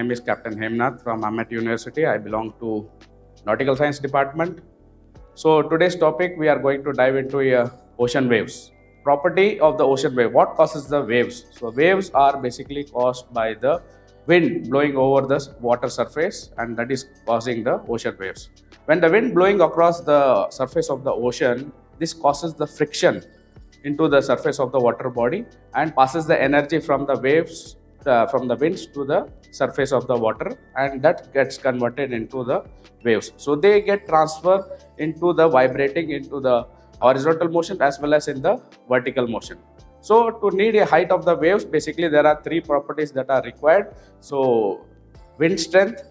name is Captain Hemnath from Hemnath University. I belong to Nautical Science Department. So today's topic we are going to dive into ocean waves. Property of the ocean wave. What causes the waves? So waves are basically caused by the wind blowing over the water surface, and that is causing the ocean waves. When the wind blowing across the surface of the ocean, this causes the friction into the surface of the water body and passes the energy from the waves from the winds to the surface of the water, and that gets converted into the waves. So they get transferred into the vibrating into the horizontal motion as well as in the vertical motion. So to need a height of the waves, basically there are three properties that are required. So wind strength,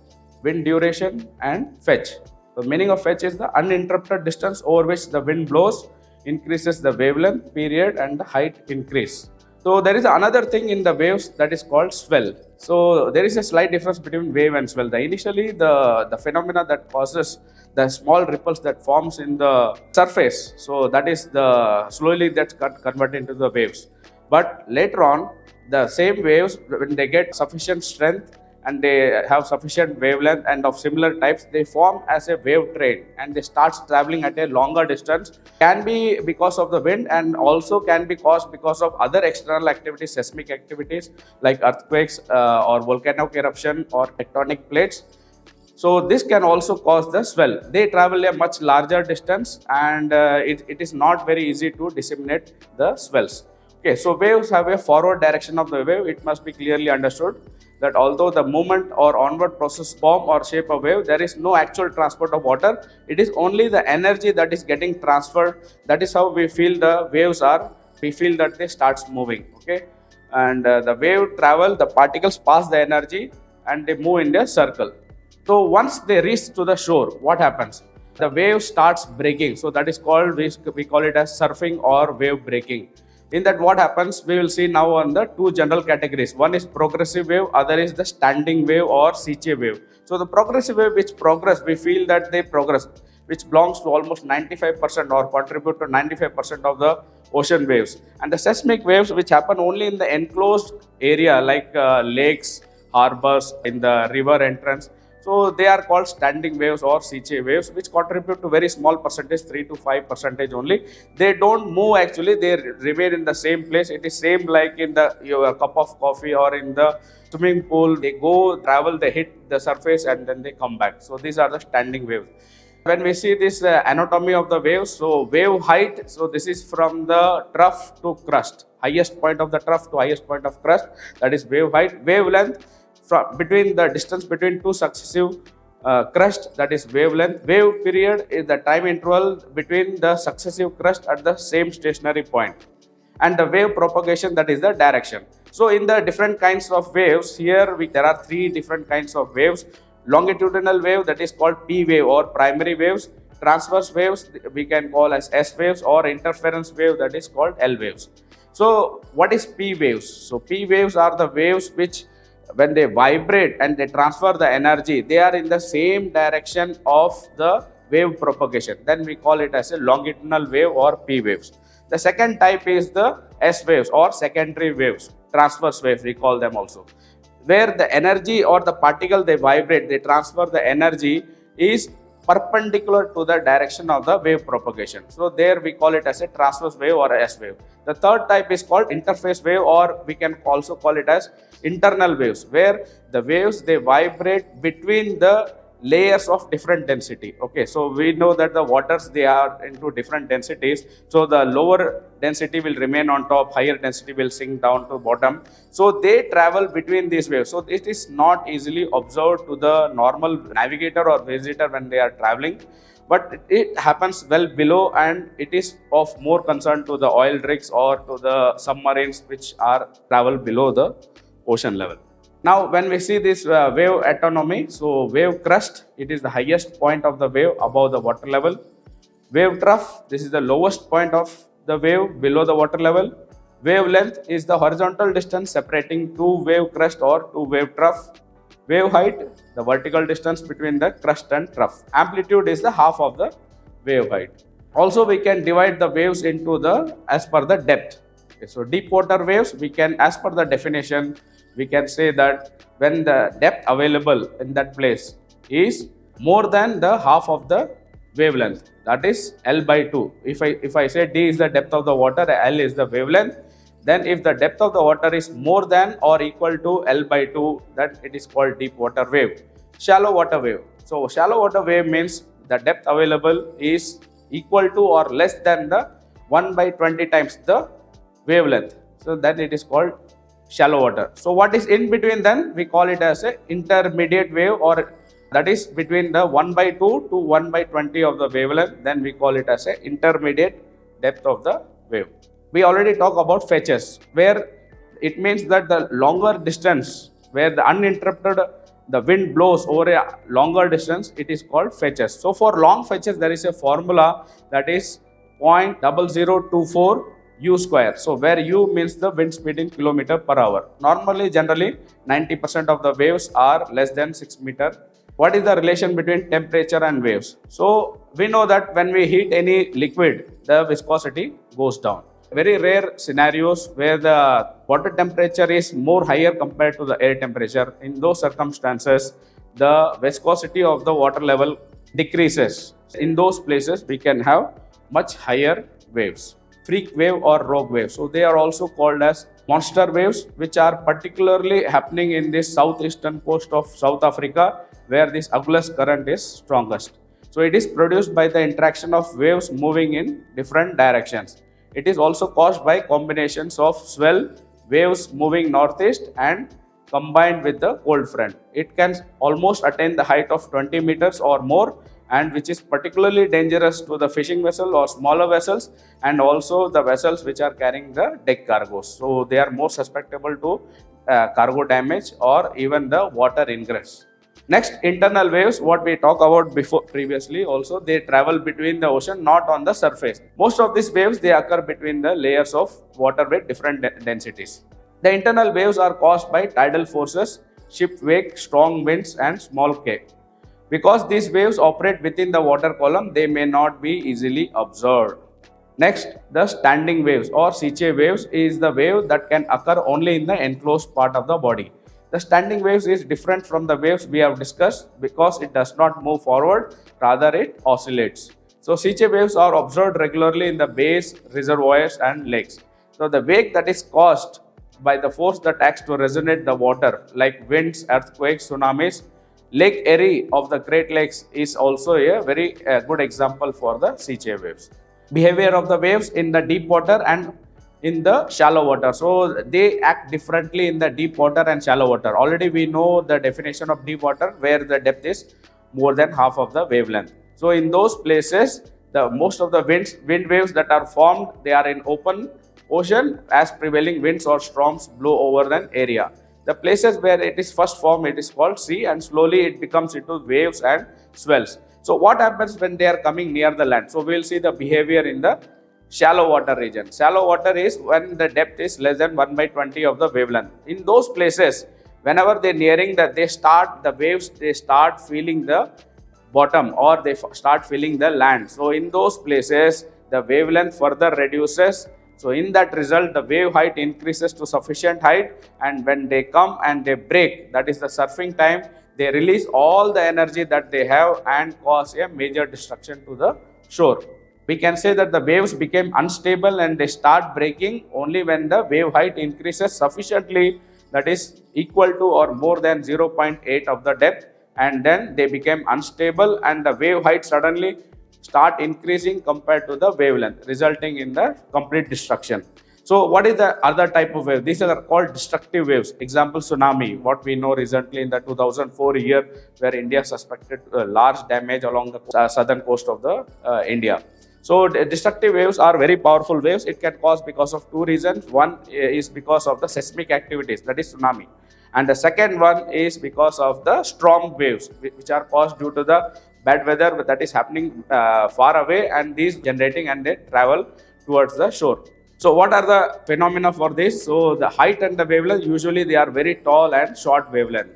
wind duration, and fetch. The meaning of fetch is the uninterrupted distance over which the wind blows increases the wavelength, period, and the height increase. So there is another thing in the waves that is called swell. So there is a slight difference between wave and swell. Initially the phenomena that causes the small ripples that forms in the surface, so that is the slowly that's converted into the waves. But later on, the same waves, when they get sufficient strength and they have sufficient wavelength and of similar types, they form as a wave train and they start traveling at a longer distance. Can be because of the wind and also can be caused because of other external activities, seismic activities like earthquakes or volcanic eruption or tectonic plates. So this can also cause the swell. They travel a much larger distance, and it is not very easy to disseminate the swells. Okay, so waves have a forward direction of the wave. It must be clearly understood that although the movement or onward process form or shape a wave, there is no actual transport of water. It is only the energy that is getting transferred. That is how we feel the waves are. We feel that they start moving. Okay, and the wave travel, the particles pass the energy and they move in a circle. So once they reach to the shore, what happens? The wave starts breaking. So that is called, we call it as surfing or wave breaking. In that, what happens, we will see now on the two general categories. One is progressive wave, other is the standing wave or siche wave. So the progressive wave which progress, we feel that they progress, which belongs to almost 95% or contribute to 95% of the ocean waves. And the seismic waves which happen only in the enclosed area like lakes, harbors, in the river entrance. So they are called standing waves or siche waves, which contribute to very small percentage, 3 to 5% only. They don't move actually, they remain in the same place. It is same like in your cup of coffee or in the swimming pool. They go, travel, they hit the surface and then they come back. So these are the standing waves. When we see this anatomy of the waves, so wave height, so this is from the trough to crest, highest point of the trough to highest point of crest, that is wave height. Wavelength, between the distance between two successive crest, that is wavelength. Wave period is the time interval between the successive crest at the same stationary point. And the wave propagation, that is the direction. So in the different kinds of waves, here there are three different kinds of waves. Longitudinal wave, that is called P wave or primary waves. Transverse waves we can call as S waves, or interference wave, that is called L waves. So what is P waves? So P waves are the waves which when they vibrate and they transfer the energy, they are in the same direction of the wave propagation. Then we call it as a longitudinal wave or P waves. The second type is the S waves or secondary waves, transverse waves we call them also, where the energy or the particle they vibrate, they transfer the energy is perpendicular to the direction of the wave propagation. So there we call it as a transverse wave or a S wave. The third type is called interface wave, or we can also call it as internal waves, where the waves they vibrate between the layers of different density. Okay, so we know that the waters they are into different densities. So the lower density will remain on top, higher density will sink down to bottom. So they travel between these waves. So it is not easily observed to the normal navigator or visitor when they are traveling, but it happens well below, and it is of more concern to the oil rigs or to the submarines which are travel below the ocean level. Now, when we see this wave autonomy, so wave crest, it is the highest point of the wave above the water level. Wave trough, this is the lowest point of the wave below the water level. Wavelength is the horizontal distance separating two wave crest or two wave trough. Wave height, the vertical distance between the crest and trough. Amplitude is the half of the wave height. Also, we can divide the waves into as per the depth. Okay, so deep water waves, we can, as per the definition, we can say that when the depth available in that place is more than the half of the wavelength, that is L by 2. If I say D is the depth of the water, L is the wavelength, then if the depth of the water is more than or equal to L by 2, then it is called deep water wave. Shallow water wave. So shallow water wave means the depth available is equal to or less than the 1 by 20 times the wavelength. So then it is called shallow water. So what is in between, then we call it as a intermediate wave, or that is between the 1 by 2 to 1 by 20 of the wavelength, then we call it as a intermediate depth of the wave. We already talked about fetches, where it means that the longer distance where the uninterrupted the wind blows over a longer distance, it is called fetches. So for long fetches, there is a formula that is 0.0024 u square. So where u means the wind speed in kilometer per hour. Normally, generally 90% of the waves are less than 6 meter. What is the relation between temperature and waves? So we know that when we heat any liquid, the viscosity goes down. Very rare scenarios where the water temperature is more higher compared to the air temperature. In those circumstances, the viscosity of the water level decreases. In those places, we can have much higher waves. Freak wave or rogue wave. So they are also called as monster waves, which are particularly happening in the southeastern coast of South Africa, where this Agulhas current is strongest. So it is produced by the interaction of waves moving in different directions. It is also caused by combinations of swell, waves moving northeast and combined with the cold front. It can almost attain the height of 20 meters or more, and which is particularly dangerous to the fishing vessel or smaller vessels, and also the vessels which are carrying the deck cargoes. So they are more susceptible to cargo damage or even the water ingress. Next, internal waves, what we talked about previously also, they travel between the ocean, not on the surface. Most of these waves, they occur between the layers of water with different densities. The internal waves are caused by tidal forces, ship wake, strong winds and small quake. Because these waves operate within the water column, they may not be easily observed. Next, the standing waves or sea waves is the wave that can occur only in the enclosed part of the body. The standing waves is different from the waves we have discussed because it does not move forward, rather it oscillates. So sea waves are observed regularly in the bays, reservoirs and lakes. So the wake that is caused by the force that acts to resonate the water, like winds, earthquakes, tsunamis. Lake Erie of the Great Lakes is also a very good example for the sea waves. Behavior of the waves in the deep water and in the shallow water. So they act differently in the deep water and shallow water. Already we know the definition of deep water, where the depth is more than half of the wavelength. So in those places, the most of the wind waves that are formed, they are in open ocean as prevailing winds or storms blow over an area. The places where it is first formed, it is called sea, and slowly it becomes into waves and swells. So what happens when they are coming near the land? So we will see the behavior in the shallow water region. Shallow water is when the depth is less than 1 by 20 of the wavelength. In those places, whenever they are nearing that, they start feeling the bottom, or they start feeling the land. So in those places, the wavelength further reduces. So in that result, the wave height increases to sufficient height, and when they come and they break, that is the surfing time, they release all the energy that they have and cause a major destruction to the shore. We can say that the waves became unstable and they start breaking only when the wave height increases sufficiently, that is equal to or more than 0.8 of the depth, and then they became unstable and the wave height suddenly start increasing compared to the wavelength, resulting in the complete destruction. So what is the other type of wave? These are called destructive waves. Example, tsunami, what we know recently in the 2004 year, where India suspected large damage along the southern coast of the India. So destructive waves are very powerful waves. It can cause because of two reasons. One is because of the seismic activities, that is tsunami. And the second one is because of the storm waves, which are caused due to the bad weather that is happening far away, and these generating and they travel towards the shore. So what are the phenomena for this? So the height and the wavelength, usually they are very tall and short wavelength.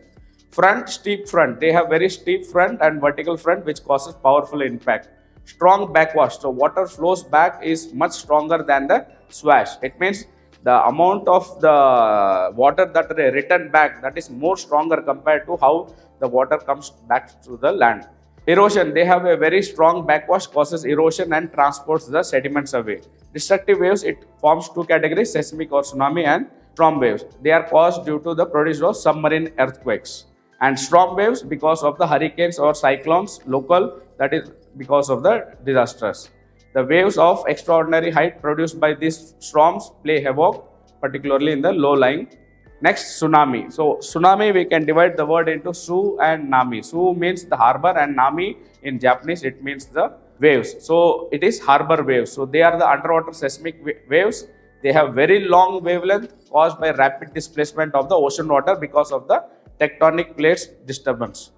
Front, steep front, they have very steep front and vertical front, which causes powerful impact. Strong backwash, so water flows back is much stronger than the swash. It means the amount of the water that they return back, that is more stronger compared to how the water comes back to the land. Erosion, they have a very strong backwash, causes erosion and transports the sediments away. Destructive waves, it forms two categories, seismic or tsunami, and storm waves. They are caused due to the produce of submarine earthquakes. And storm waves because of the hurricanes or cyclones local, that is because of the disasters. The waves of extraordinary height produced by these storms play havoc, particularly in the low-lying. Next, tsunami. So, tsunami, we can divide the word into su and nami. Su means the harbor, and nami in Japanese, it means the waves. So, it is harbor waves. So, they are the underwater seismic waves. They have very long wavelength caused by rapid displacement of the ocean water because of the tectonic plates disturbance.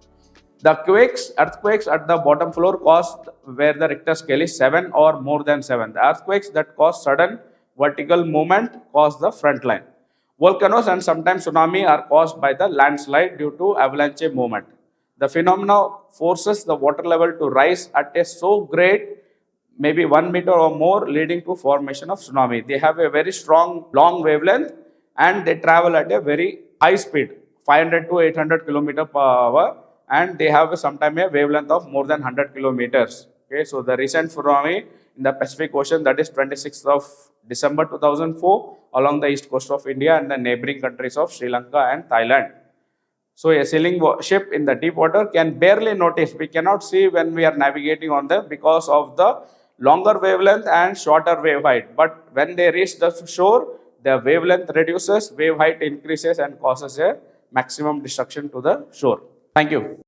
The earthquakes at the bottom floor caused where the Richter scale is 7 or more than 7. The earthquakes that cause sudden vertical movement cause the front line. Volcanoes and sometimes tsunami are caused by the landslide due to avalanche movement. The phenomena forces the water level to rise at a so great, maybe 1 meter or more, leading to formation of tsunami. They have a very strong, long wavelength, and they travel at a very high speed, 500 to 800 kilometer per hour, and they have sometimes a wavelength of more than 100 kilometers. Okay, so the recent tsunami in the Pacific Ocean, that is 26th of December 2004, along the east coast of India and the neighboring countries of Sri Lanka and Thailand. So a sailing ship in the deep water can barely notice. We cannot see when we are navigating on them because of the longer wavelength and shorter wave height. But when they reach the shore, the wavelength reduces, wave height increases, and causes a maximum destruction to the shore. Thank you.